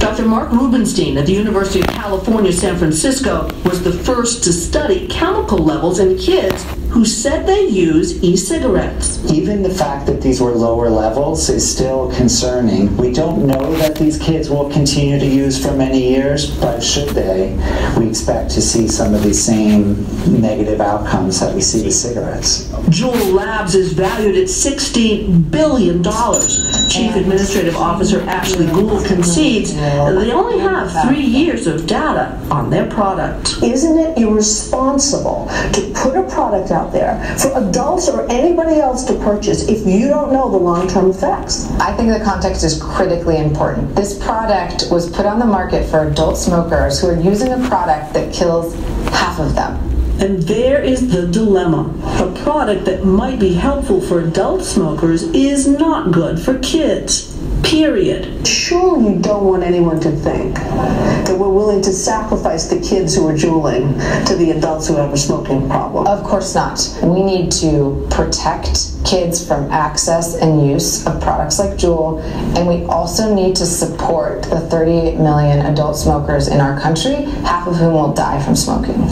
Dr. Mark Rubenstein at the University of California, San Francisco was the first to study chemical levels in kids who said they use e-cigarettes. Even the fact that these were lower levels is still concerning. We don't know that these kids will continue to use for many years, but should they, we expect to see some of these same negative outcomes that we see with cigarettes. Juuling Labs is valued at $60 billion. Chief Administrative Officer Ashley Gould concedes they only have 3 years of data on their product. Isn't it irresponsible to put a product out there for adults or anybody else to purchase if you don't know the long-term effects? I think the context is critically important. This product was put on the market for adult smokers who are using a product that kills half of them. And there is the dilemma. A product that might be helpful for adult smokers is not good for kids. Period. Surely you don't want anyone to think that we're willing to sacrifice the kids who are juuling to the adults who have a smoking problem. Of course not. We need to protect kids from access and use of products like Juul, and we also need to support the 38 million adult smokers in our country, half of whom will die from smoking.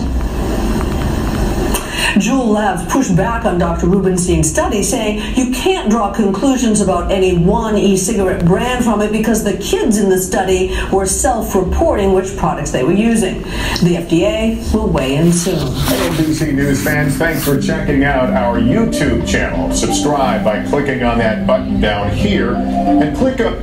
Juuling Labs pushed back on Dr. Rubenstein's study, saying you can't draw conclusions about any one e-cigarette brand from it because the kids in the study were self-reporting which products they were using. The FDA will weigh in soon. NBC News fans, thanks for checking out our YouTube channel. Subscribe by clicking on that button down here and click up.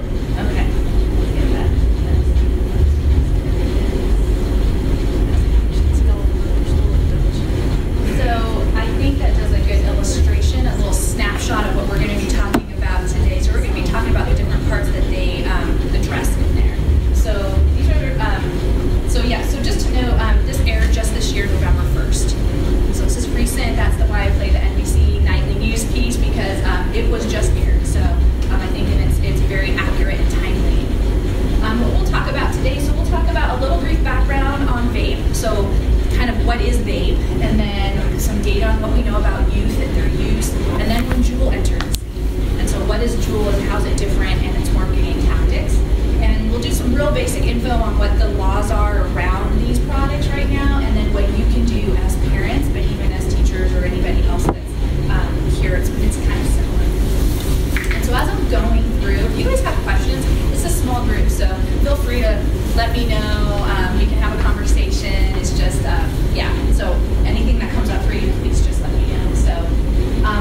What is vape, and then some data on what we know about youth and their use, and then when Juul entered the scene. And so what is Juul and how is it different and its marketing tactics. And we'll do some real basic info on what the laws are around these products right now, and then what you can do as parents, but even as teachers or anybody else that's here, it's kind of similar. And so as I'm going through, if you guys have questions, it's a small group, so feel free to let me know. We can have a conversation. It's just, yeah, so anything that comes up for you, please just let me know. So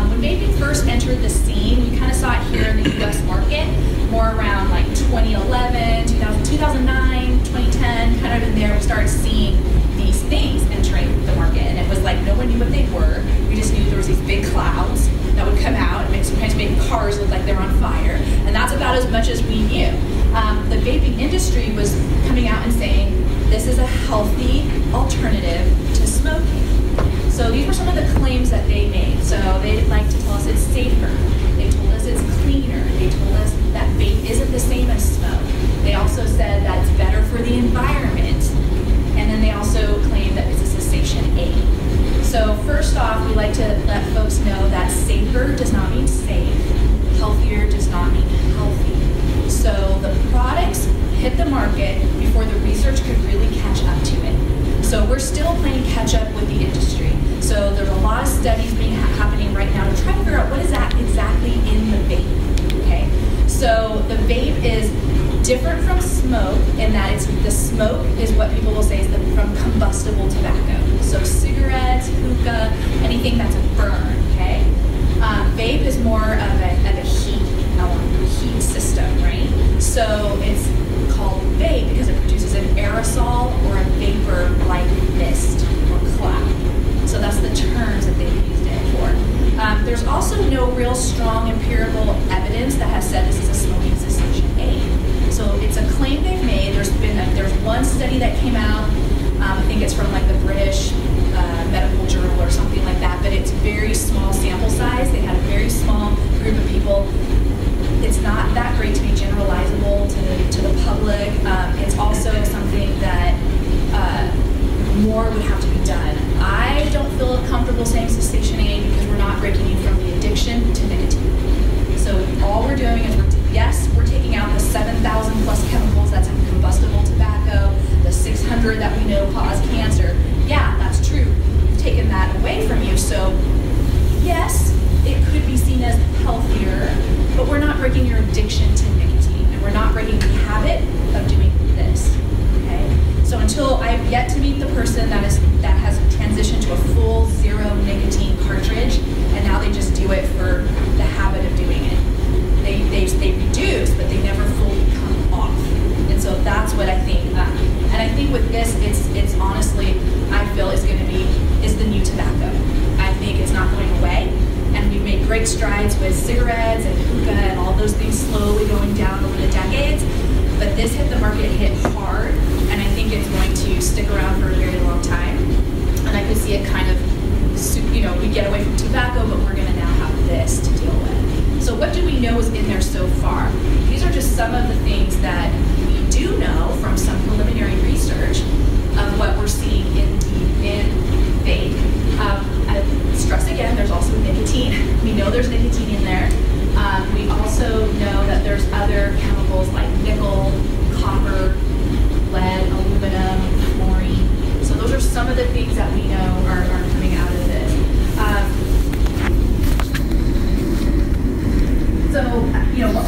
when vaping first entered the scene, we kind of saw it here in the US market, more around like 2011, 2009, 2010, kind of in there, we started seeing these things entering the market. And it was like no one knew what they were. We just knew there was these big clouds that would come out and sometimes make cars look like they were on fire. And that's about as much as we knew. The vaping industry was coming out and saying, this is a healthy alternative to smoking. So these were some of the claims that they made. So they'd like to tell us it's safer. They told us it's cleaner. They told us that vape isn't the same as smoke. They also said that it's better for the environment. And then they also claimed that it's a cessation aid. So first off, we like to let folks know that safer does not mean safe. Healthier does not mean healthy. So the products hit the market before the research could really catch up to it. So we're still playing catch up with the industry. So there's a lot of studies happening right now to try to figure out what is that exactly in the vape. Okay, so the vape is different from smoke in that the smoke is what people will say is from combustible tobacco. So cigarettes, hookah, anything that's a burn. Okay, vape is more of a heat system, right? So it's called vape because it produces an aerosol or a vapor like mist or cloud. So that's the terms that they've used it for. There's also no real strong empirical evidence that has said this is a smoking cessation aid. So it's a claim they've made. There's one study that came out. I think it's from like the British Medical Journal or something like that. But it's very small sample size. They had a very small group of people. It's not that great to be generalizable to the public. It's also something that more would have to be done. I don't feel comfortable saying cessation aid because we're not breaking you from the addiction to nicotine. So all we're doing is, we're taking out the 7,000 plus chemicals that strides with cigarettes and hookah and all those things slowly going down over the decades, but this hit the market hit hard, and I think it's going to stick around for a very long time. And I could see it kind of, we get away from tobacco, but we're going to now have this to deal with. So what do we know is in there so far? These are just some of the things that we do know from some preliminary research of what we're seeing in vape. I stress again, there's also nicotine. We know there's nicotine in there. We also know that there's other chemicals like nickel, copper, lead, aluminum, fluorine. So those are some of the things that we know are coming out of this.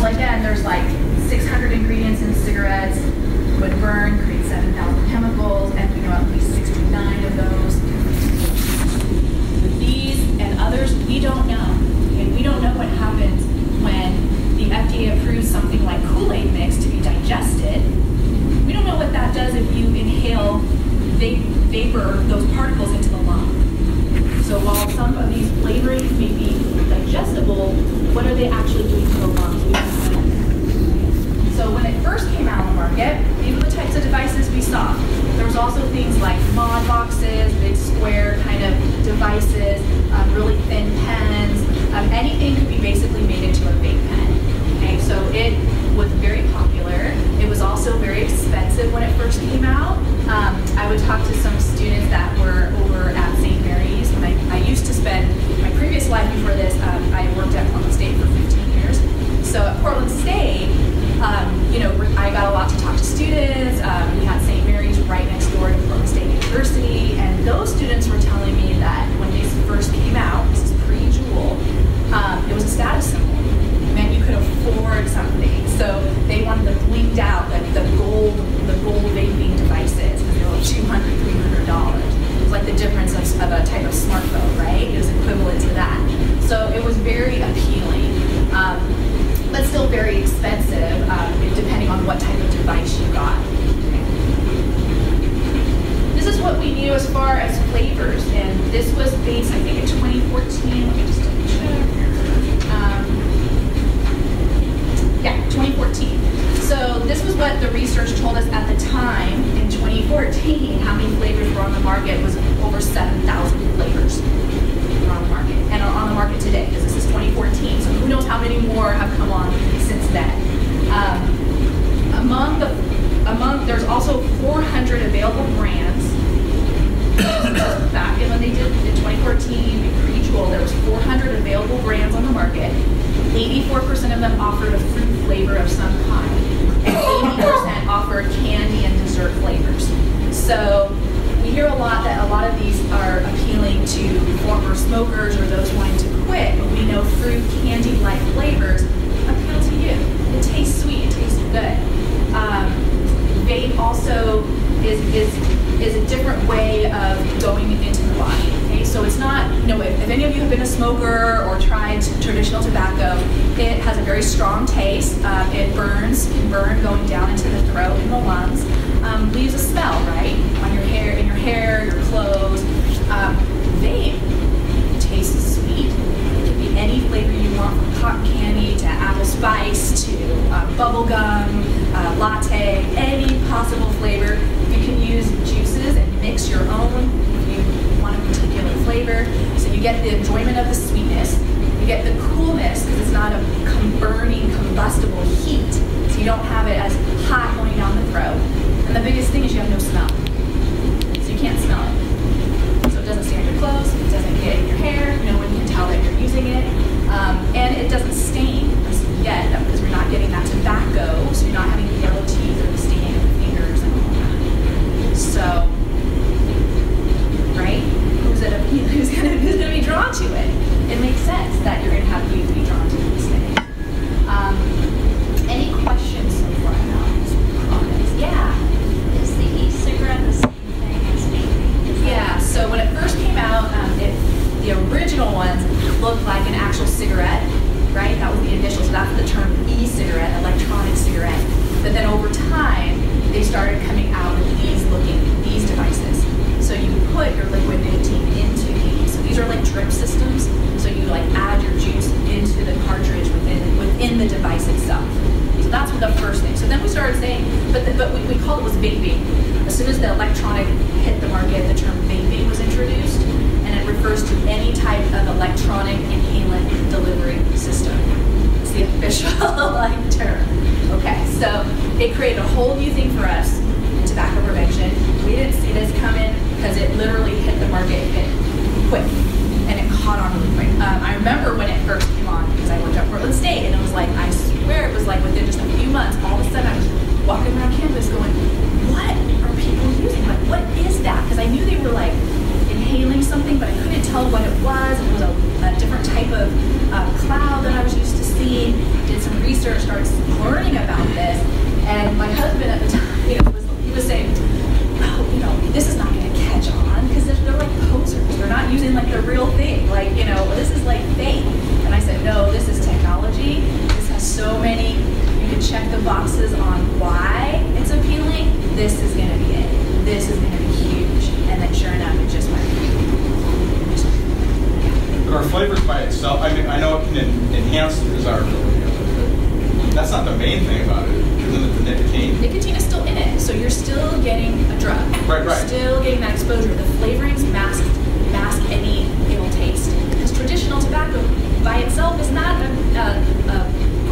Again, there's like 600 ingredients in cigarettes, would burn, create 7,000 chemicals, and we know at least 69 of those. These and others, we don't know. And we don't know what happens when the FDA approves something like Kool-Aid mix to be digested. We don't know what that does if you inhale vapor, those particles into the lung. So while some of these flavorings may be digestible, what are they actually doing to the lungs? We don't know. So when it first came out on the market, these were the types of devices we saw. There was also things like mod boxes, big square kind of devices, really thin pens. Anything could be basically made into a vape pen. Okay, so it was very popular. It was also very expensive when it first came out. I would talk to some students that were over at St. Mary's. And I used to spend my previous life before this, I worked at Portland State for 15 years. So at Portland State, I got a lot to talk to students. We had St. Mary's right next door to Portland State University, and those students were telling me that when these first came out, this is pre-Juul, it was a status symbol. It meant you could afford something. So they wanted the blinged out, the gold vaping devices, because they were $200, $300. It was like the difference of a type of smartphone, right? It was equivalent to that. So it was very appealing. But still very expensive, depending on what type of device you got. This is what we knew as far as flavors, and this was based, I think, in 2014. Let me just double check. 2014. So this was what the research told us at the time in 2014. How many flavors were on the market was over 7,000 flavors were on the market, and are on the market today, because this is 2014. So who knows how many more have come on since then. There's also 400 available brands. Back in when they did in 2014, pre-Juul, there was 400 available brands on the market. 84% of them offered a fruit flavor of some kind, and 80% offered candy and dessert flavors. So we hear a lot that a lot of these are appealing to former smokers or those wanting to quit, but we know fruit, candy-like flavors appeal to you. It tastes sweet, it tastes good. Vape also is a different way of going into the body. Okay, so it's not, if any of you have been a smoker or tried traditional tobacco, it has a very strong taste. It burns, can burn going down into the throat and the lungs. Leaves a smell, right? On your hair, in your hair, your clothes. Vape tastes sweet. It can be any flavor you want, from cotton candy to apple spice to bubble gum, latte, any possible flavor. You can use juices and mix your own if you want a particular flavor. So you get the enjoyment of the sweetness. You get the coolness because it's not a burning, combustible heat. So you don't have it as hot going down the throat. And the biggest thing is you have no smell. So you can't smell it. So it doesn't stay on your clothes, it doesn't get in your hair, no one can tell that you're using it. And it doesn't stain yet, because we're not getting that tobacco, so you're not having the yellow teeth or the staining of the fingers and all that. So, right? Who's gonna be drawn to it? It makes sense that you're gonna have youth be drawn to these things. Any questions so far about this? Comments? Yeah. we called it was vaping. As soon as the electronic hit the market, the term vaping was introduced, and it refers to any type of electronic inhalant delivery system. It's the official term. Okay, so it created a whole new thing for us in tobacco prevention. We didn't see this coming because it literally hit the market quick, and it caught on really quick. I remember when it first came on because I worked at Portland State, and it was like, I swear it was like within just a few months, all of a sudden I was walking around campus going, what are people using? Like, what is that? Because I knew they were like inhaling something, but I couldn't tell what it was. It was a different type of cloud that I was used to seeing. Did some research, started learning about this, and my husband at the time, he was saying, oh, this is not going to catch on because they're like posers. They're not using like the real thing. Like, this is like fake. And I said, no, this is technology. This has so many. You can check the boxes on why it's appealing. This is going to be it. This is going to be huge. And then sure enough, it just went. But our flavors by itself, I mean, I know it can enhance the desirability of it, but that's not the main thing about it. Isn't it the nicotine? Nicotine is still in it, so you're still getting a drug. Right. You're still getting that exposure. The flavorings mask any ill taste. Because traditional tobacco by itself is not a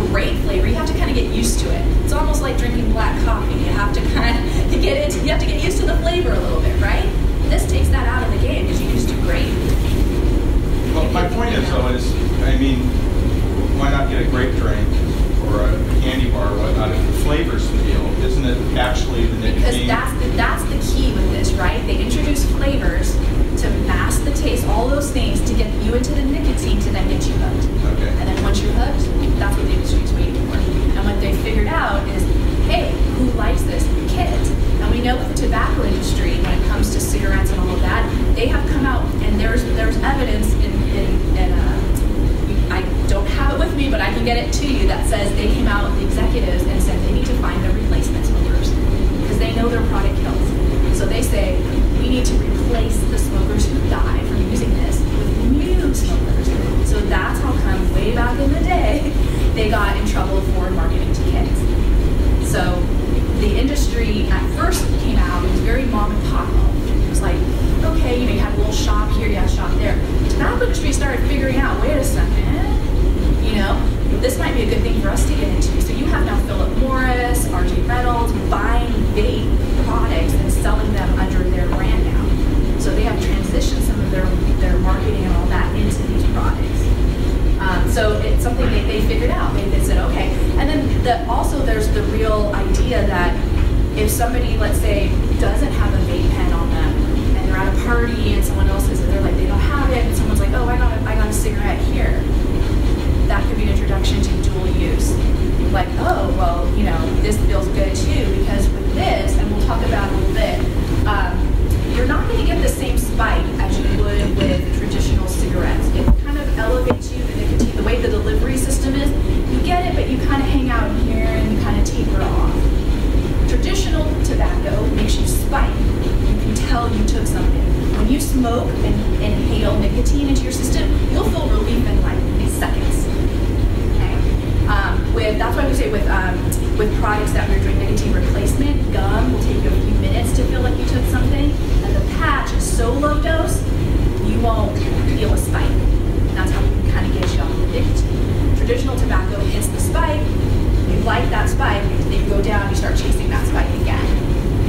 great flavor. You have to kind of get used to it. It's almost like drinking black coffee. You have to you have to get used to the flavor a little bit, right? This takes that out of the game because you just do great. Well, my point is though I mean, why not get a grape drink or a candy bar or whatnot if the flavors appeal? Isn't it actually the nicotine? Because that's the key with this, right? They introduce flavors to mask the taste, all those things to get you into the nicotine to then get you hooked. Okay. And then once you're hooked, that's what the industry's waiting for. And what they figured out is, hey, who likes this? Kids. And we know with the tobacco industry, when it comes to cigarettes and all of that, they have come out, and there's evidence I don't have it with me, but I can get it to you, that says they came out with the executives and said they need to find their replacement smokers because they know their product kills. So they say, we need to replace the smokers who die from using this with new smokers. So that's how come way back in the day, they got in trouble for marketing to kids. So the industry at first came out, it was very mom and pop. It was like, okay, you had a little shop here, you had a shop there. The tobacco industry started figuring out, wait a second, this might be a good thing for us to get into. So you have now Philip Morris, RJ Reynolds buying vape products and selling them under their brand now. So they have transitioned some of their marketing and all that into these products. So it's something they figured out. They said, okay. And then also there's the real idea that if somebody, let's say, doesn't have a vape pen on them, and they're at a party and someone else is, and they're like, they don't have it, and someone's like, oh, I got a cigarette here. That could be an introduction to dual use. Like, oh, well, this feels good too, because with this, and we'll talk about it a little bit, you're not going to get the same spike as you would with traditional cigarettes. It kind of elevates you, the nicotine, the way the delivery system is, you get it, but you kind of hang out in here and you kind of taper off. Traditional tobacco makes you spike. You can tell you took something. When you smoke and inhale nicotine into your system, you'll feel relief in like seconds. Okay? That's why we say with products that we're doing nicotine replacement, gum will take you a few minutes to feel like you took something, and the patch is so low dose, you won't feel a spike. And that's how we can kind of get you off the nicotine. Traditional tobacco hits the spike, you like that spike, then you go down, you start chasing that spike again.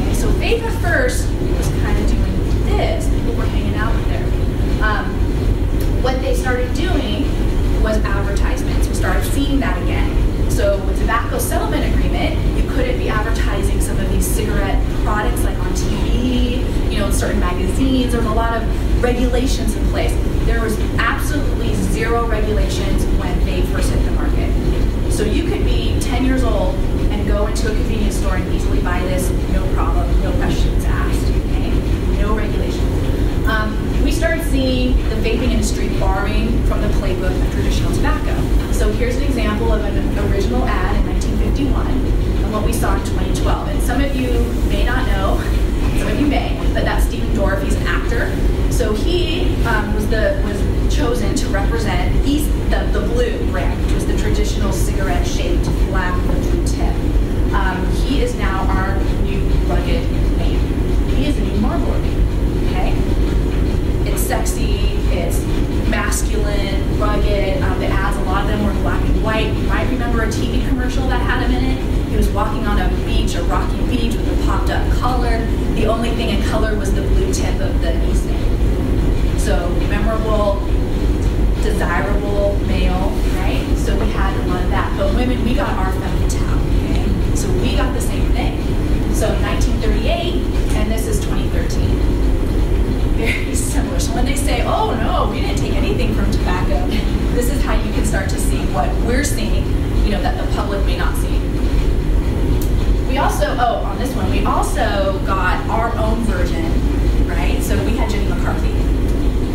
Okay, so vape at first was kind of doing this. People were hanging out there. What they started doing was advertisements. We started seeing that again. So with tobacco settlement agreement, you couldn't be advertising some of these cigarette products like on TV, certain magazines. There was a lot of regulations in place. There was absolutely zero regulations when vape first hit the market. So you could be 10 years old and go into a convenience store and easily buy this, no problem, no questions asked, okay? No regulations. We started seeing the vaping industry borrowing from the playbook of traditional tobacco. So here's an example of an original ad in 1951 and what we saw in 2012. And some of you may not know, some of you may, but that's Stephen Dorff. He's an actor. So he was chosen to represent the blue brand, which was the traditional cigarette-shaped black with a blue tip. He is now our new up color. The only thing in color was the blue tip of the e-cig. So memorable, desirable male, right? So we had a lot of that. But women, we got our femme fatale, okay? So we got the same thing. So 1938, and this is 2013. Very similar. So when they say, oh no, we didn't take anything from tobacco, this is how you can start to see what we're seeing, you know, that the public may not see. We also, on this one, we also got our own version, right? So we had Jenny McCarthy.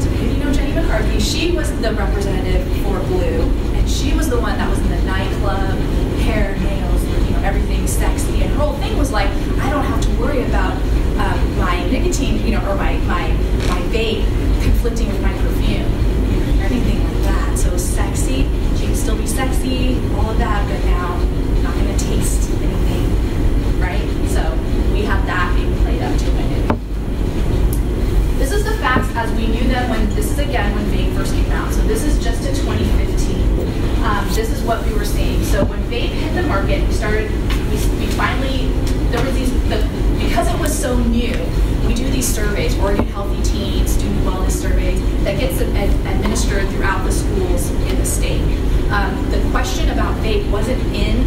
So if you know Jenny McCarthy, she was the representative for blue, and she was the one that was in the nightclub, hair, nails, you know, everything sexy, and her whole thing was like, I don't have to worry about my nicotine, you know, or my vape conflicting with my perfume, or anything like that. So sexy, she can still be sexy, all of that, but now I'm not going to taste anything, right? So we have that being played up to it. This is the facts as we knew them when, this is again when vape first came out. So this is just to 2015. This is what we were seeing. So when vape hit the market, we finally, there were these, because it was so new, we do these surveys, Oregon Healthy Teens, student wellness surveys, that gets administered throughout the schools in the state. The question about vape wasn't in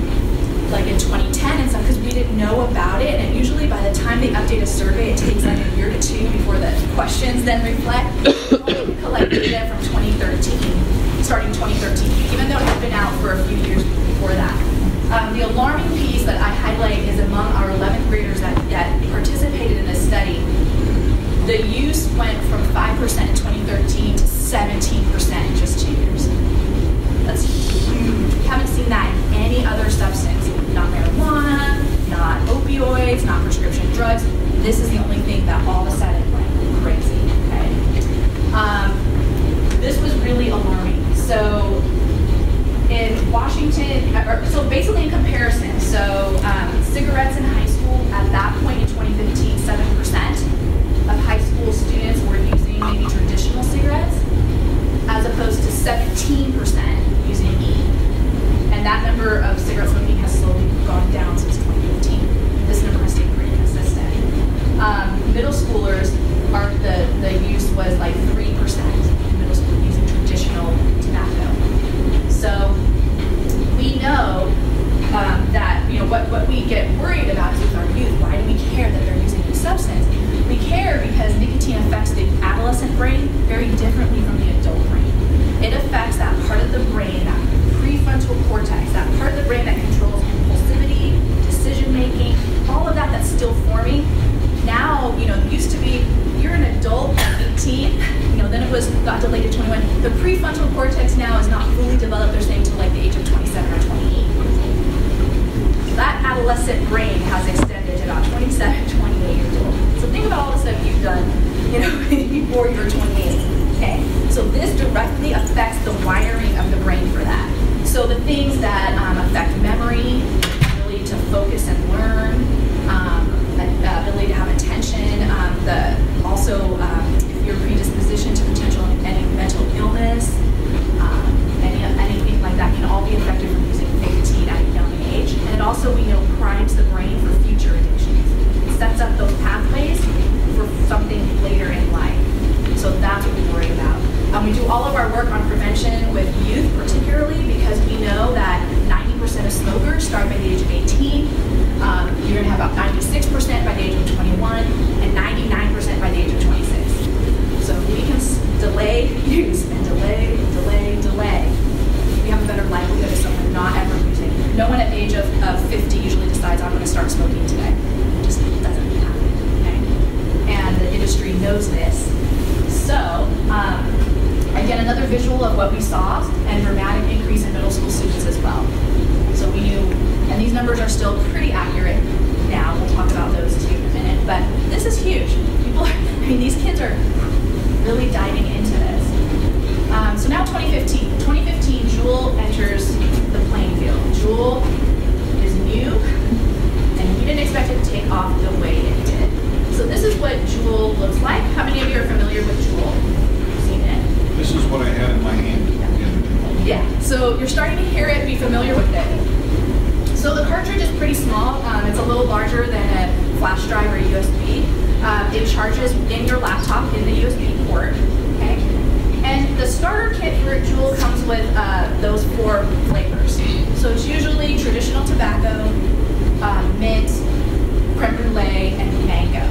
2010 and stuff, because we didn't know about it, and usually by the time they update a survey, it takes like a year to two before the questions then reflect. We only collect data from 2013, starting 2013, even though it had been out for a few years before that. The alarming piece that I highlight is among our 11th graders that participated in this study. The use went from 5% in 2013 to 17% in just 2 years. That's huge. We haven't seen that in any other substance. Not marijuana, not opioids, not prescription drugs. This is the only thing that all of a sudden went crazy, okay? This was really alarming. So in Washington, so basically in comparison, so cigarettes in high school at that point in 2015, 7% of high school students were using maybe traditional cigarettes, as opposed to 17% using E. And that number of cigarette smoking has slowly gone down since 2015. This number has stayed pretty consistent. Middle schoolers, the use was like 3% in middle school using traditional tobacco. So we know that, you know, what we get worried about is with our youth. Why do we care that they're using this substance? We care because nicotine affects the adolescent brain very differently from the adult brain. It affects that part of the brain, that prefrontal cortex, that part of the brain that controls impulsivity, decision making, all of that that's still forming. Now, you know, it used to be you're an adult at 18, you know, then got delayed to 21. The prefrontal cortex now is not fully developed, they're saying, to like the age of 27 or 28. So that adolescent brain has extended to about 27, 28 years old. So think about all the stuff you've done, you know, before you were 28. Okay, so this directly affects the wiring of the brain for that. So the things that affect memory, ability to focus and learn, ability to have attention, also if your predisposition to potential any mental illness, anything like that can all be affected from using nicotine at a young age. And it also, we know, primes the brain for future addictions. It sets up those pathways for something later in life. So that's what we worry about. We do all of our work on prevention with youth, particularly because we know that 90% of smokers start by the age of 18. You're going to have about 96% by the age of 21 and 99% by the age of 26. So if we can delay use and delay, we have a better likelihood of someone not ever using. No one at the age of 50 usually decides, I'm going to start smoking today. It just doesn't happen. Okay? And the industry knows this. So, again, another visual of what we saw, and dramatic increase in middle school students as well. So we knew, and these numbers are still pretty accurate now. We'll talk about those too in a minute. But this is huge. People are, I mean, these kids are really diving into this. So now 2015. 2015, Juul enters the playing field. Juul is new, and we didn't expect it to take off the way it did. So this is what Juul looks like. How many of you are familiar with Juul? Seen it? This is what I had in my hand. Yeah, so you're starting to hear it, be familiar with it. So the cartridge is pretty small. It's a little larger than a flash drive or USB. It charges in your laptop in the USB port. Okay, and the starter kit for Juul comes with those 4 flavors. So it's usually traditional tobacco, mint, creme brulee, and mango.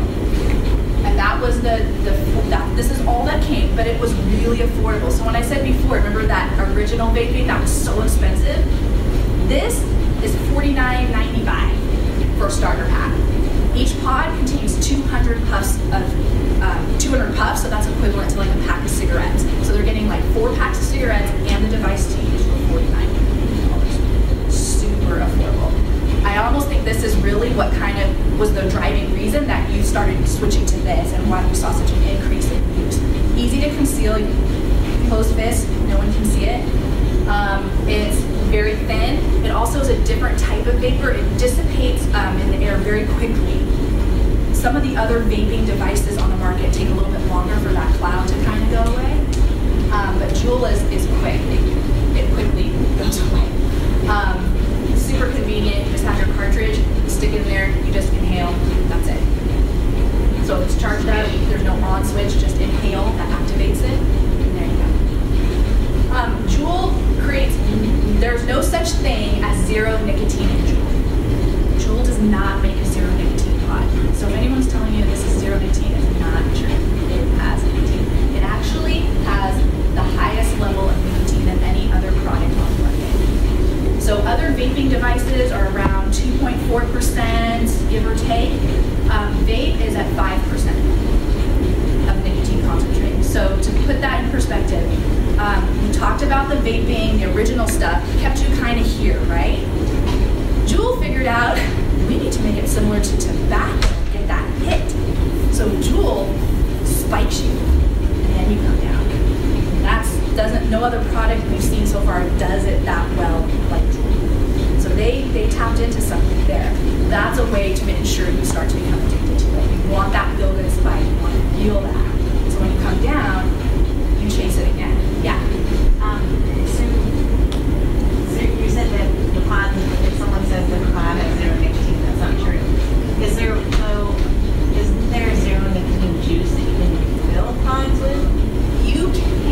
And that was this is all that came, but it was really affordable. So when I said before, remember that original vaping that was so expensive? This is $49.95 for a starter pack. Each pod contains 200 puffs, so that's equivalent to like a pack of cigarettes. So they're getting like 4 packs of cigarettes and the device to use for $49. Super affordable. I almost think this is really what kind of was the driving reason that you started switching to this and why we saw such an increase in use. Easy to conceal, closed fist, no one can see it. It's very thin. It also is a different type of vapor. It dissipates in the air very quickly. Some of the other vaping devices on the market take a little bit longer for that cloud to kind of go away. But Juul is quick. It quickly goes away. Super convenient. You just have your cartridge, you stick it in there, you just inhale, that's it. So if it's charged up, there's no on switch, just inhale, that activates it, and there you go. Juul creates, there's no such thing as zero nicotine in Juul. Juul does not make a zero nicotine pod. So if anyone's telling you this is zero nicotine, it's not true. It has nicotine. It actually has the highest level of nicotine than any other product on the market. So other vaping devices are around 2.4%, give or take. Vape is at 5% of nicotine concentrate. So to put that in perspective, we talked about the vaping, the original stuff, kept you kind of here, right? Juul figured out we need to make it similar to tobacco, get that hit. So Juul spikes you, and then you come down. No other product we've seen so far does it that well like Juul. So they tapped into something there. That's a way to ensure you start to become addicted to it. You want that feel-good spike. You want to feel that. So when you come down, you chase it again. Yeah. So you said that the pod, if someone says that the pod has zero nicotine, that's not true. Is there a zero nicotine juice that you can fill pods with? You can.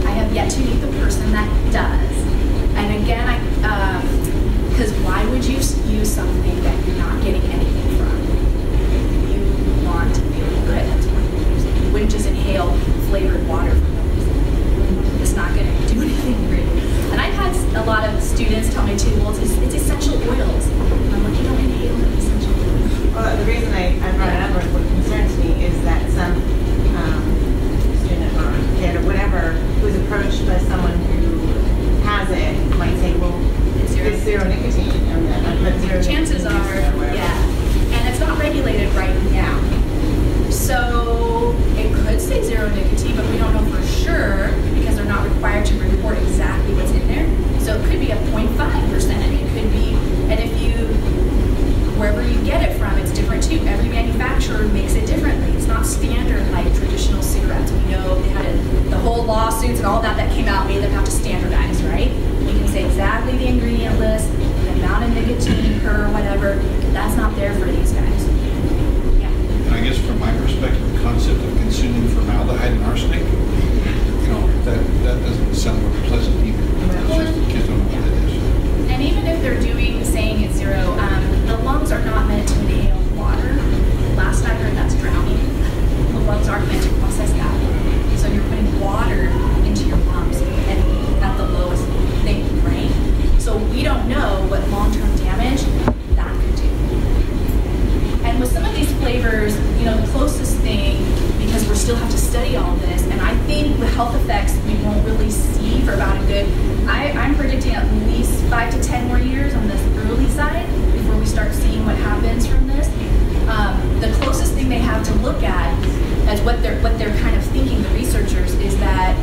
I have yet to meet the person that does. And again, because why would you use something that you're not getting anything from? You want to feel good. That's why you're using it. You wouldn't just inhale flavored water from no reason. It's not going to do anything really. And I've had a lot of students tell me too, well, it's essential oils. I'm like, you don't inhale essential oils. Well, the reason I brought it up, or what concerns me, is that some student or kid or whatever who's approached by someone who has it might say, well, it's zero nicotine. And I put zero chances are, yeah. And it's not regulated right now. So it could say zero nicotine, but we don't know for sure because they're not required to report exactly what's in there. So it could be a 0.5%. It could be, and if you, wherever you get it from, it's different too. Every manufacturer makes it differently. It's not standard like traditional cigarettes. We know they had the whole lawsuits and all that came out made them have to standardize, right? We can say exactly the ingredient list, the amount of nicotine per whatever. That's not there for these guys. Yeah. And I guess from my perspective, the concept of consuming formaldehyde and arsenic, that doesn't sound very pleasant either. Kids don't know what that is. And even if they're saying it's zero, the lungs are not meant to inhale water. Last I heard, that's drowning. The lungs aren't meant to process that. So you're putting water into your lungs and at the lowest thing, right? So we don't know what long-term damage that could do. And with some of these flavors, the closest thing, because we still have to study all this, and I think the health effects we won't really see for about a good, I'm predicting at least 5 to 10 more years on this early side before we start seeing what happens from this. The closest thing they have to look at as what they're kind of thinking, the researchers, is that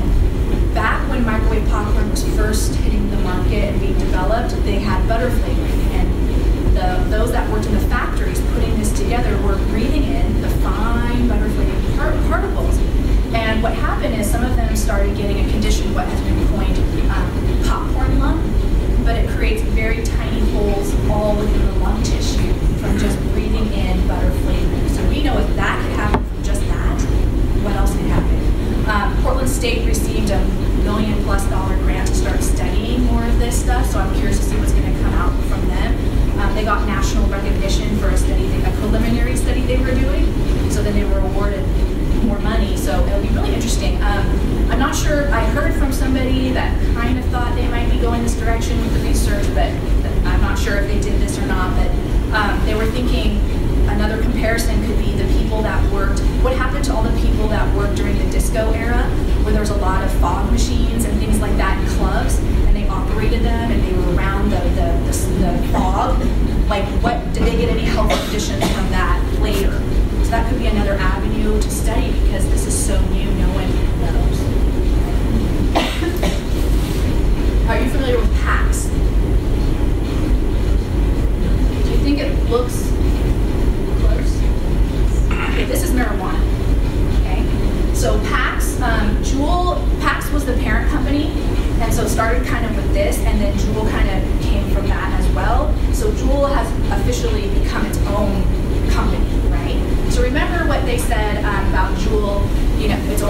back when microwave popcorn was first hitting the market and being developed, they had butter flavoring, and those that worked in the factories putting this together were breathing in the fine butter flavoring particles. And what happened is some of them started getting a condition, what has been coined popcorn lung, but it creates very tiny holes all within the lung tissue from just breathing in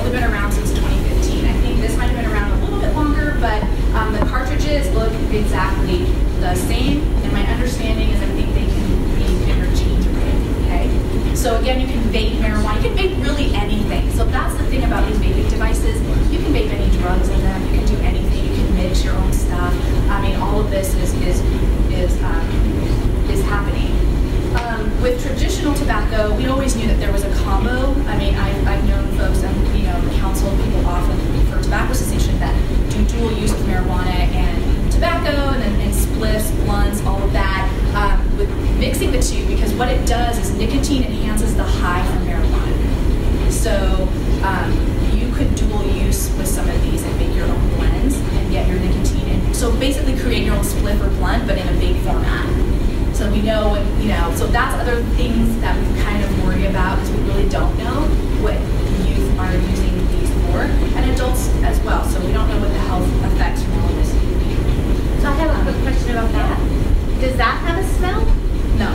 only been around since 2015. I think this might have been around a little bit longer, but the cartridges look exactly the same, and my understanding is I think they can be interchangeable, okay? So again, you can vape marijuana, you can vape really anything. So that's the thing about these vaping devices. You can vape any drugs in them, you can do anything, you can mix your own stuff. I mean, all of this is happening. With traditional tobacco, we always knew that there was a combo. I mean, I've known folks and counsel people often for tobacco cessation that do dual use of marijuana and tobacco, and spliffs, blunts, all of that, with mixing the two, because what it does is nicotine enhances the high from marijuana. So you could dual use with some of these and make your own blends and get your nicotine in. So basically create your own spliff or blunt, but in a big format. So we know, so that's other things that we kind of worry about, because we really don't know what youth are using these for, and adults as well. So we don't know what the health effects from all of this would be. So I have a quick question about that. Does that have a smell? No.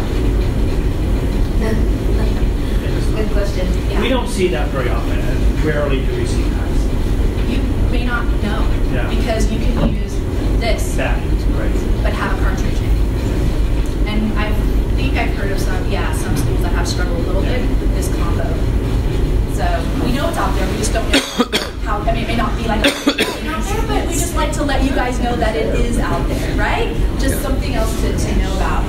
Good question. Yeah. We don't see that very often, and rarely do we see that. You may not know, because you can use this, but have a cartridge in. And I think I've heard of some schools that have struggled a little bit with this combo. So we know it's out there, we just don't know how. I mean, it may not be like out there, but we just like to let you guys know that it is out there, right? Just something else to know about.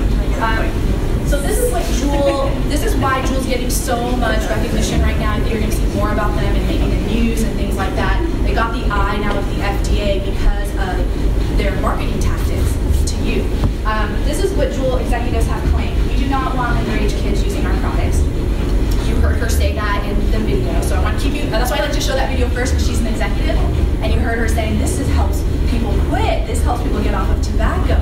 So this is what this is why Juul's getting so much recognition right now. I think you're going to see more about them and maybe the news and things like that. They got the eye now of the FDA because of their marketing tactics to you. This is what Juul executives have claimed. We do not want underage kids using our products. You heard her say that in the video, so I want to keep you, that's why I like to show that video first, because she's an executive, and you heard her saying this helps people quit, this helps people get off of tobacco.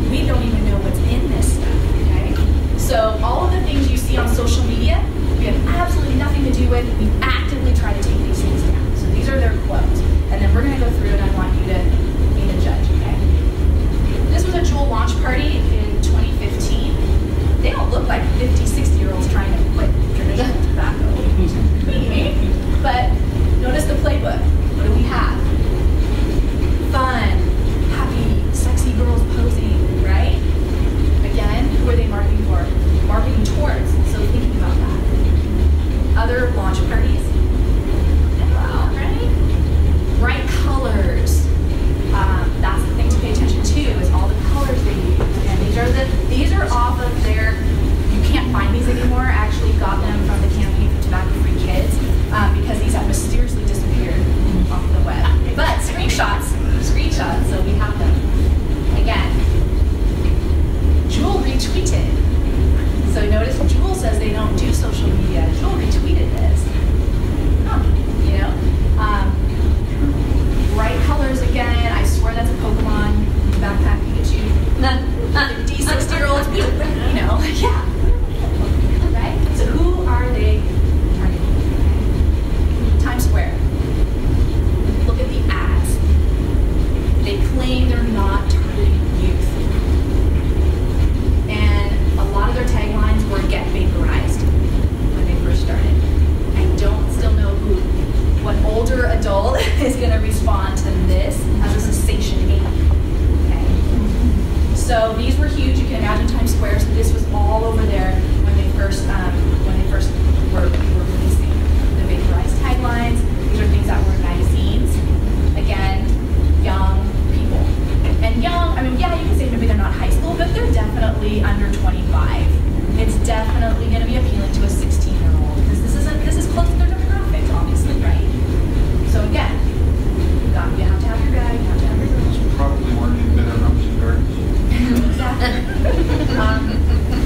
We don't even know what's in this stuff, okay? So all of the things you see on social media, we have absolutely nothing to do with. We actively try to take these things down. So these are their quotes, and then we're going to go through and I want you to be the judge, okay? This was a Juul launch party in 2015. They don't look like 50, 60-year-olds trying to quit traditional tobacco. But notice the playbook. What do we have? Fun, happy, sexy girls posing, right? Again, who are they marketing for? Marketing towards. So thinking about that. Other launch parties. Wow, right? Bright colors. That's the thing to pay attention to, is all the colors they use. And these are off of their, you can't find these anymore. I actually got them from the Campaign for Tobacco-Free Kids, because these have mysteriously disappeared off the web. But screenshots, so we have them. Again, Juul retweeted. So notice Juul says they don't do social media. Juul retweeted this. Bright colors again. I swear that's a Pokemon backpack Pikachu. 50, 60-year-olds, yeah. Right? So who are they targeting? Times Square. Look at the ads. They claim they're not targeting youth. And a lot of their taglines were "Get Vaporized" when they first started. I don't still know what older adult is going to respond to this as a cessation aid. Okay. So these were huge. You can imagine Times Square. So this was all over there when they first were releasing the vaporized taglines. These are things that were in magazines. Again, young people. And young, I mean, yeah, you can say maybe they're not high school, but they're definitely under 25. It's definitely going to be appealing to a 16-year-old, because this is close to their demographics, obviously, right? So again, you have to have your guy, you have to have your girl. Probably weren't in better homes and gardens. Exactly.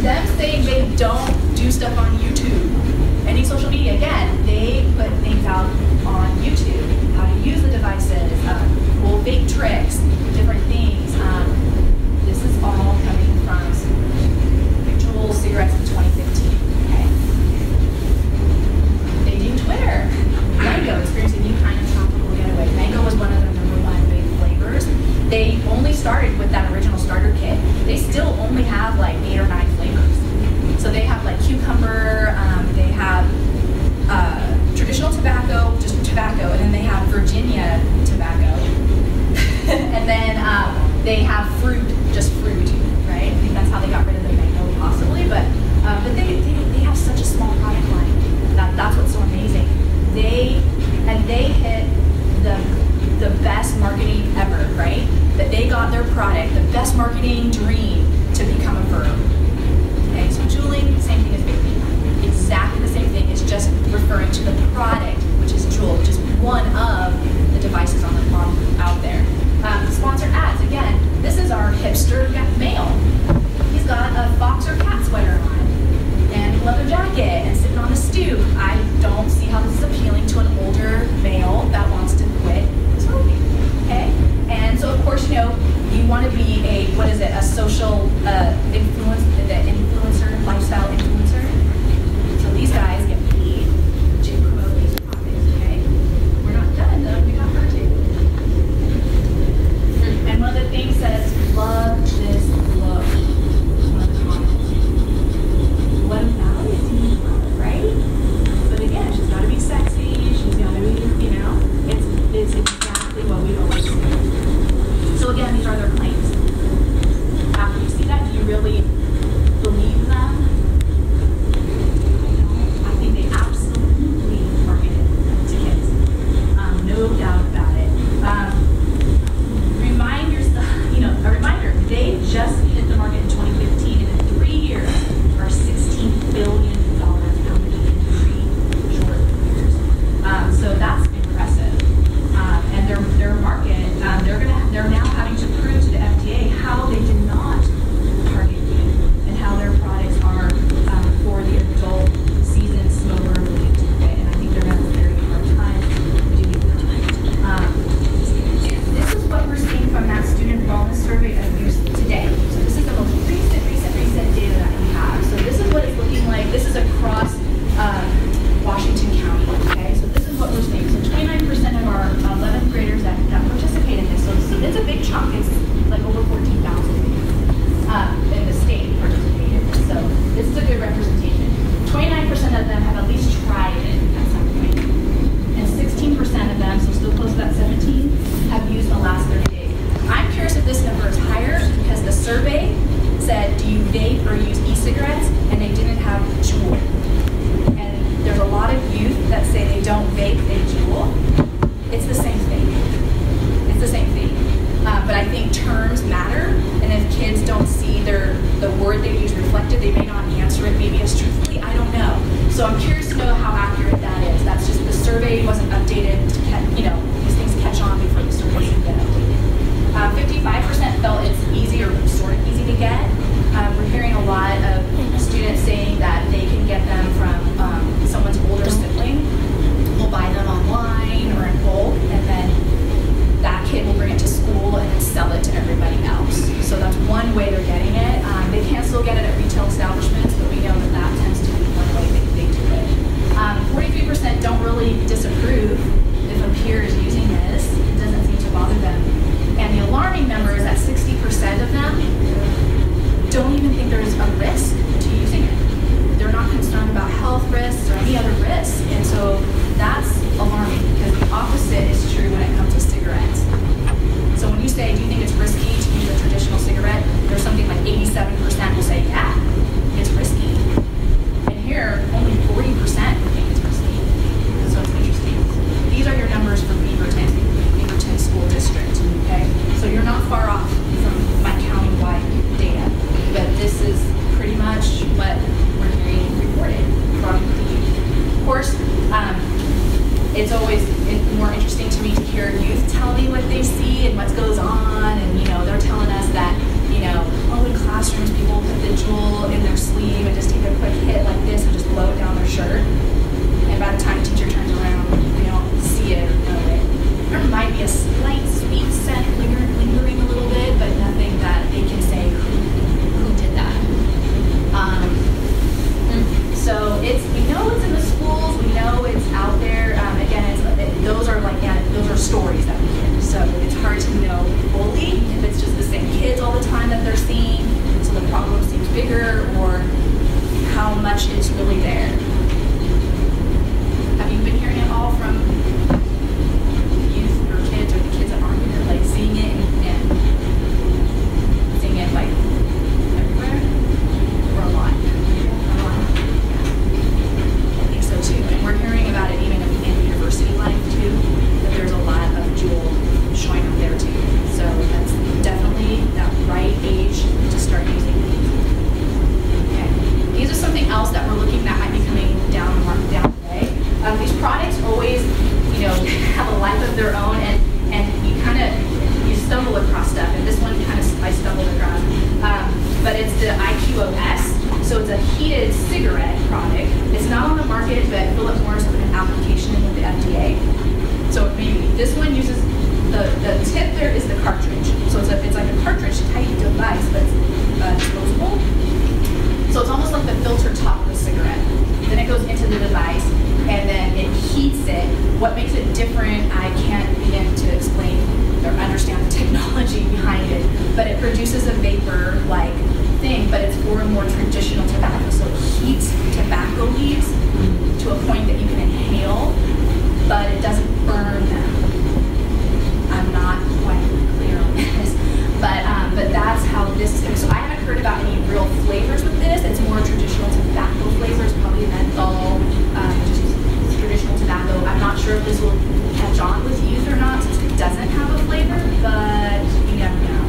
Them saying they don't do stuff on YouTube, any social media, again, they put things out on YouTube, how to use the devices, cool vape tricks, different things. This is all coming from Juul cigarettes in 2015, okay? don't vape, they Juul. It's the same thing. It's the same thing. But I think terms matter, and if kids don't see the word they use reflected, they may not answer it maybe as truthfully. I don't know. So I'm curious to know how accurate that is. That's just the survey wasn't updated to catch, these things catch on before the survey can get updated. 55% felt it's easy or sort of easy to get. We're hearing a lot of students saying that they can get them from someone's older sibling. We'll buy them online or in bulk, and then that kid will bring it to school and then sell it to everybody else. So that's one way they're getting it. They can still get it at retail establishments, but we know that that tends to be one way they do it. 43% don't really disapprove if a peer is using this. It doesn't seem to bother them. And the alarming number is that 60% of them don't even think there's a risk to using it. They're not concerned about health risks or any other risks. And so that's alarming, because the opposite is true when it comes to cigarettes. So when you say, do you think it's risky to use a traditional cigarette, there's something like 87% will say, yeah, it's risky. And here, only 40% would think it's risky. So it's interesting. These are your numbers for Beaverton School District, okay? So you're not far off from my county-wide data, but this is pretty much what we're hearing reported from the youth. Of course, it's always more interesting to me to hear youth tell me what they see and what goes on, and they're telling us that in classrooms people put the Juul in their sleeve and just take a quick hit like this and just blow it down their shirt, and by the time the teacher turns around, they don't see it or know it. There might be a slight sweet scent lingering a little bit, but nothing that they can say who did that. So we know it's in the schools, we know it's out there. Again, those are stories that we hear. So it's hard to know fully if it's just the same kids all the time that they're seeing, so the problem seems bigger, or how much it's really there. Have you been hearing it all from youth or kids, or the kids that aren't here, like seeing it and seeing it like everywhere, or a lot? I think so too. And we're hearing about it even in university life too, that there's a lot of Juul showing up there too. So that's definitely that right age to start using these. Okay. These are something else that we're looking at might be coming down today. These products always, have a life of their own, and you stumble across stuff. And this one I stumbled across. But it's the IQOS. So it's a heated cigarette product. It's not on the market, but Philip Morris put an application in with the FDA. So maybe this one uses the tip there is the cartridge. So it's like a cartridge type device, but it's disposable. So it's almost like the filter top of a cigarette. Then it goes into the device, and then it heats it. What makes it different, I can't begin to explain or understand the technology behind it, but it produces a vapor-like thing, but it's for a more traditional tobacco. So it heats tobacco leaves to a point that you can inhale, but it doesn't burn them. I'm not quite clear on this, but that's how this is. So I haven't heard about any real flavors with this. It's more traditional tobacco flavors, probably menthol, just traditional tobacco. I'm not sure if this will catch on with youth or not, since it doesn't have a flavor, but you never know.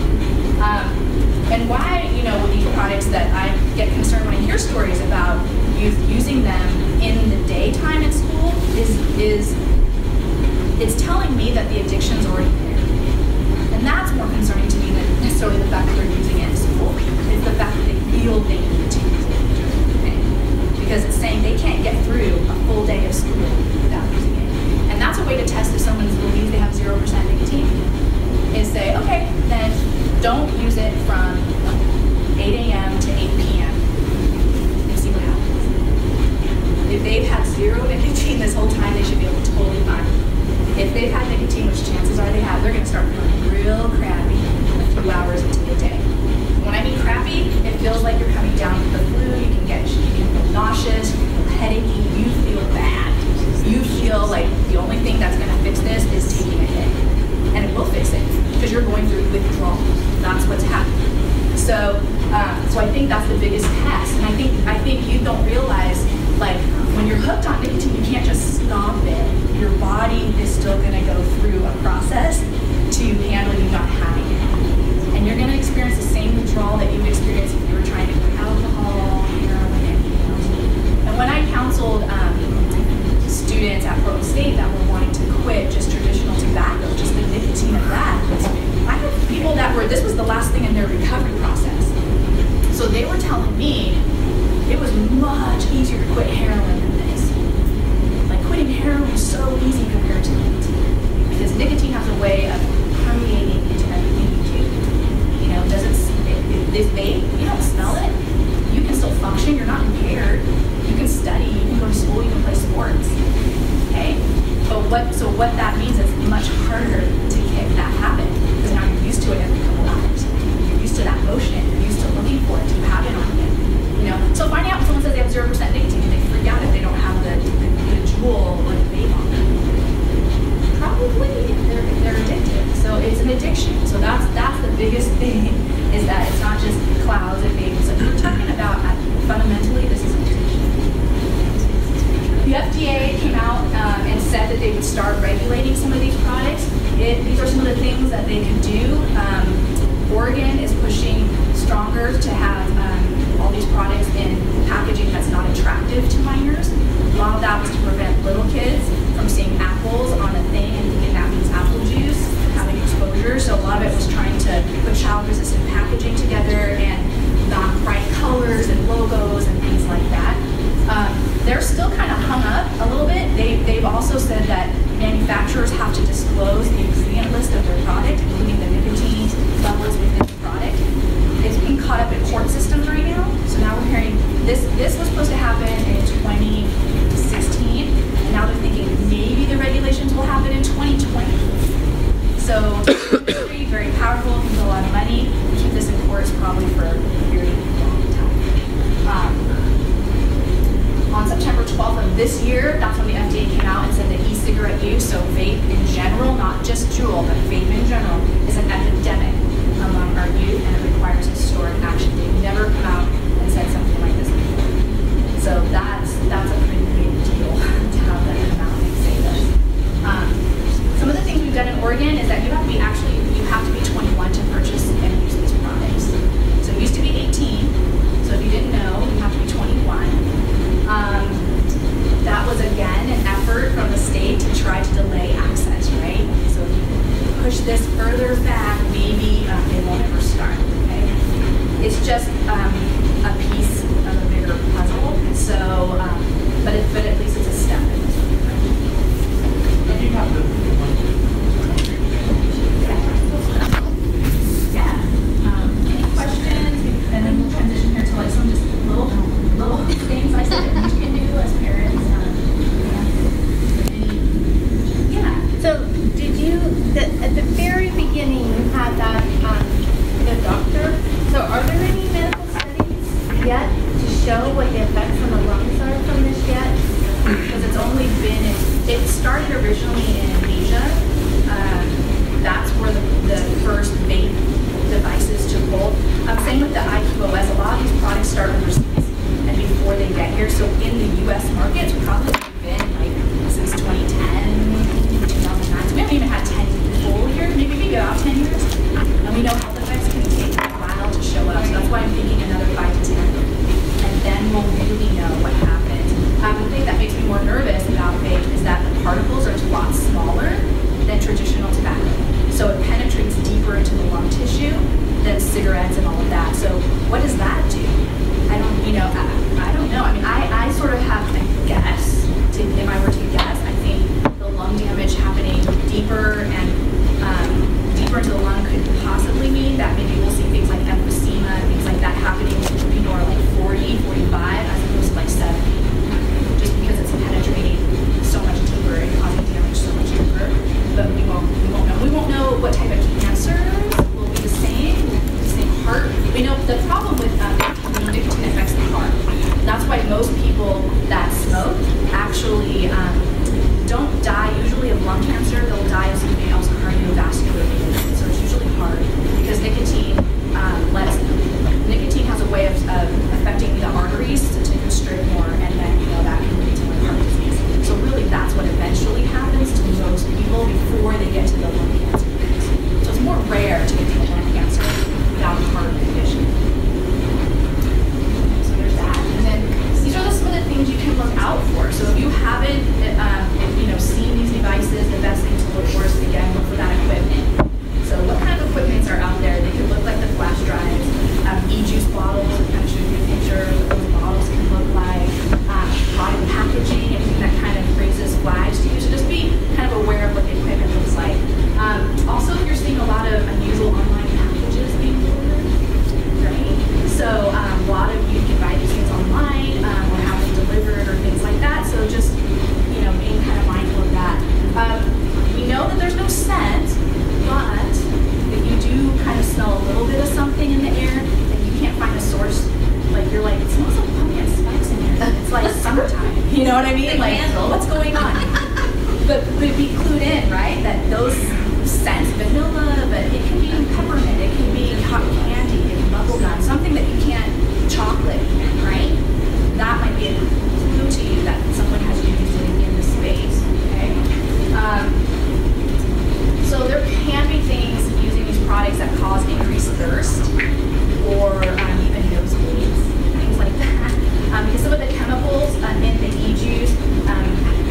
And why, with these products that I get concerned when I hear stories about youth using them in the daytime at school is it's telling me that the addiction's already there. And that's more concerning to me than necessarily the fact that they're using it in school. It's the fact that they feel they need to use it. Okay? Because it's saying they can't get through a full day of school without using it. And that's a way to test if someone believes they have 0% nicotine, is say, okay, then don't use it from 8 a.m. to 8 p.m. and see what happens. If they've had 0 nicotine this whole time, they should be totally fine. If they've had nicotine, which chances are they have, they're going to start feeling real crappy a few hours into the day. When I mean crappy, it feels like you're coming down with the flu. You can feel nauseous, you can feel headachy, you feel bad. You feel like the only thing that's going to fix this is taking a hit. And it will fix it, because you're going through withdrawal. That's what's happening. So I think that's the biggest test. And I think you don't realize, like, when you're hooked on nicotine, you can't just stop it. Your body is still going to go through a process to handle you not having it. And you're going to experience the same withdrawal that you would experience if you were trying to quit alcohol, heroin, anything else. And when I counseled students at Portland State that were wanting to quit just traditional tobacco, just the nicotine of that, I had people that were, this was the last thing in their recovery process. So they were telling me it was much easier to quit heroin than this. Like quitting heroin was so easy compared to nicotine. Because nicotine has a way of permeating into everything you do. You know, this vape, you don't smell it. You can still function, you're not impaired. You can study, you can go to school, you can play sports. Okay? But what that means is much harder to kick that habit. Because now you're used to it every couple hours. You're used to that motion, you're used to looking for it, to have it on you. You know? So finding out when someone says they have 0% nicotine and they freak out if they don't have the Juul or the vape on them. Probably if they're addicted. So it's an addiction. So that's the biggest thing, is that it's not just clouds and vapes. So we're talking about fundamentally this is an addiction. The FDA came out and said that they would start regulating some of these products. These are some of the things that they could do. Oregon is pushing stronger to have all these products in packaging that's not attractive to minors. A lot of that was to prevent little kids from seeing apples on a thing and thinking that means apple juice, having exposure. So a lot of it was trying to put child-resistant packaging together and not bright colors and logos and things like that. They're still kind of hung up a little bit. They've also said that manufacturers have to disclose the ingredient list of their product, including the nicotine levels within the product. It's being caught up in court systems right now. So now we're hearing this was supposed to happen in 2016, and now they're thinking maybe the regulations will happen in 2020. So very, very powerful, can a lot of money. Keep this in courts probably for a very long time. On September 12th of this year, that's when the FDA came out and said that e-cigarette use, so vape in general, not just Juul, but vape in general, is an epidemic among our youth, and it requires historic action. They've never come out and said something like this before. So that's a pretty big deal to have them come out and say this. Some of the things we've done in Oregon is that you have to be 21 to purchase and use these products. So it used to be 18. So if you didn't know, you have to be 21. That was again an effort from the state to try to delay access, right? So if you push this further back, maybe it won't ever start. Okay, it's just a piece of a bigger puzzle. So, but at least it's a step in this direction. If you have the any questions? And then we'll transition here to like some just little things I said that you can do as parents. So did you, at the very beginning, you had that the doctor. So are there any medical studies yet to show what the effects on the lungs are from this yet? Because it's only been, it started originally in Asia. That's where the first vape devices took hold. Same with the IQOS. A lot of these products start overseas and before they get here. So in the U.S. market, it's probably been like since 2010, 2009. So we haven't even had 10 full years, maybe about 10 years. And we know health effects can take a while to show up. So that's why I'm thinking another 5 to 10. And then we'll really know what happens. The thing that makes me more nervous about vape is that the particles are a lot smaller than traditional tobacco. So it penetrates deeper into the lung tissue than cigarettes and all of that. So what does that do? I don't know. I mean, I sort of have a guess know what I mean? Like, what's going on? But be clued in, right? That those scents, vanilla, but it can be peppermint, it can be cotton candy, it can be bubble gum, something that you can't chocolate even, right? That might be a clue to you that someone has used in the space, okay? So there can be things using these products that cause increased thirst or even nosebleeds, things like that. Because some of the chemicals in the e-juice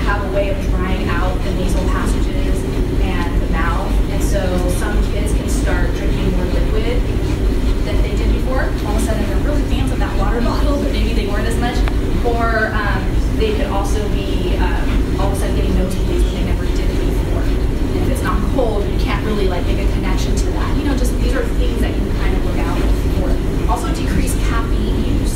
have a way of drying out the nasal passages and the mouth, and so some kids can start drinking more liquid than they did before. All of a sudden they're really fans of that water bottle, but maybe they weren't as much. Or they could also be all of a sudden getting nosebleeds when they never did before. And if it's not cold, you can't really like make a connection to that. You know, just these are things that you can kind of look out for. Also decreased caffeine use.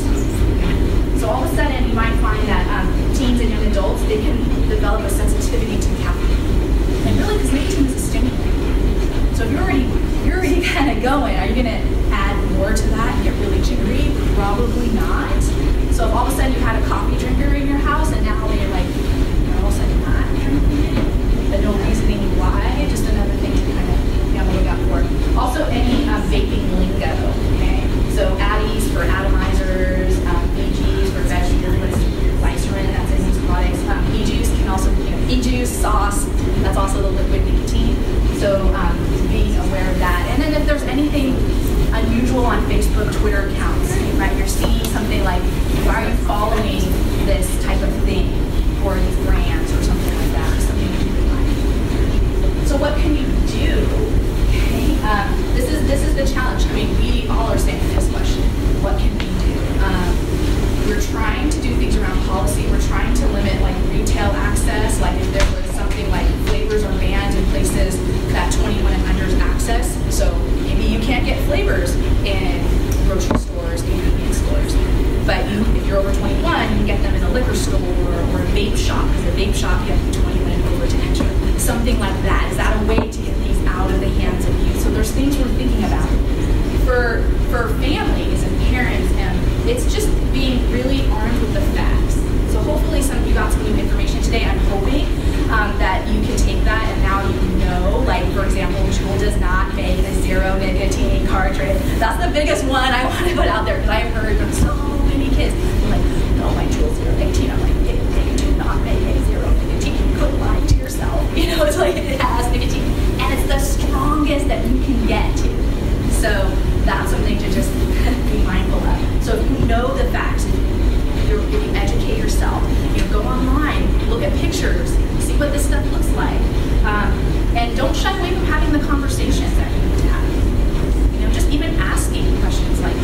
So all of a sudden you might find that teens and young adults, they can develop a sensitivity to caffeine. And really, because nicotine is a stimulant. So if you're already kind of going, are you going to add more to that and get really jittery? Probably not. So if all of a sudden you had a coffee drinker in your house and now you're like, all of a sudden not drinking it, but no reasoning why, just another thing to kind of be on the lookout for. Also any vaping lingo, okay? So Addies for atomizers, VGs for vegetables, glycerin, that's in these products. E-juice can also, e-juice, sauce, that's also the liquid nicotine. So being aware of that. And then if there's anything unusual on Facebook, Twitter accounts, right? You're seeing something like, why are you following this type of thing or these brands or something like that, or something to keep in mind. So what can you do? Okay. This is the challenge. I mean, we all are saying this question. What can we do? We're trying to do things around policy. We're trying to limit like retail access. Like if there was something like flavors are banned in places that 21 and unders access. So maybe you can't get flavors in grocery stores, convenience stores. But if you're over 21, you can get them in a liquor store or a vape shop. Because a vape shop, you have to be 21 and over to enter. Something like that. Is that a way to get these out of the hands of youth? So there's things we're thinking about. For families and parents, it's just being really armed with the facts. So hopefully you got some new information today. I'm hoping that you can take that and now you know, like for example, Juul does not make a zero nicotine cartridge. That's the biggest one I want to put out there because I've heard from so many kids. They're like, no, my Juul zero nicotine. I'm like, they do not make a zero nicotine. You could lie to yourself. You know, it's like it has nicotine. And it's the strongest that you can get to. So that's something to just be mindful of. So if you know the facts, if you educate yourself, go online, look at pictures, see what this stuff looks like. And don't shy away from having the conversations that you need to have. Just even asking questions like,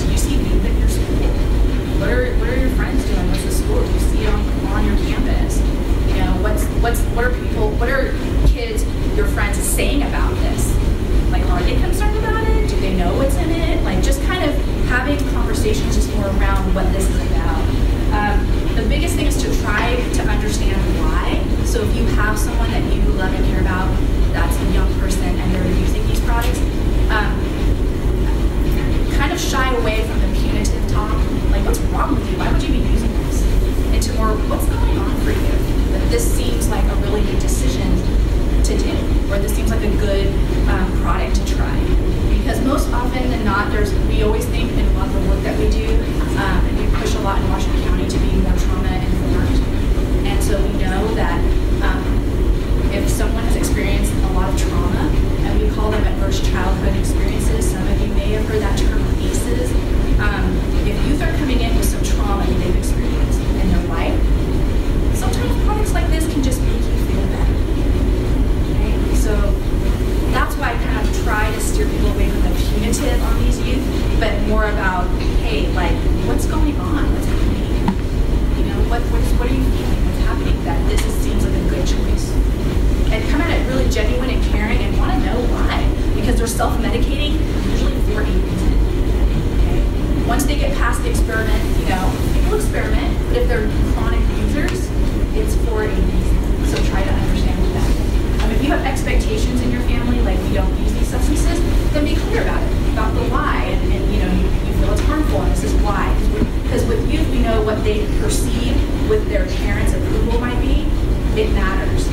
it matters.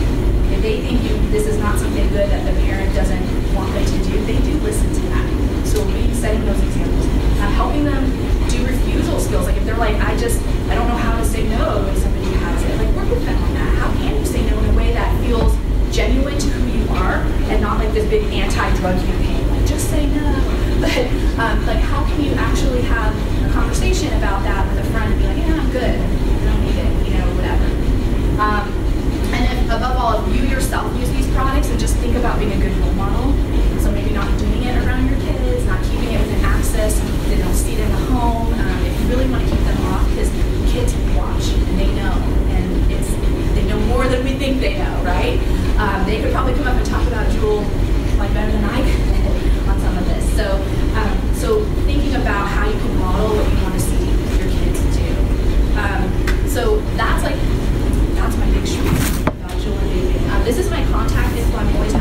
If they think this is not something good that the parent doesn't want them to do, they do listen to that. So setting those examples, helping them do refusal skills. Like if they're like, I don't know how to say no when somebody has it. Like work with them on that. How can you say no in a way that feels genuine to who you are and not like this big anti-drug campaign? Like just say no. But like how can you actually have a conversation about that with a friend and be like, yeah, I'm good. I don't need it, whatever. And then above all, if you yourself use these products, and just think about being a good role model. So maybe not doing it around your kids, not keeping it within access, they don't see it in the home. If you really want to keep them off, because kids watch and they know, and they know more than we think they know, right? They could probably come up and talk about Juul like better than I could on some of this. So thinking about how you can model what you want to see your kids do. So that's my big street about Juul and vaping. This is my contact info. I'm always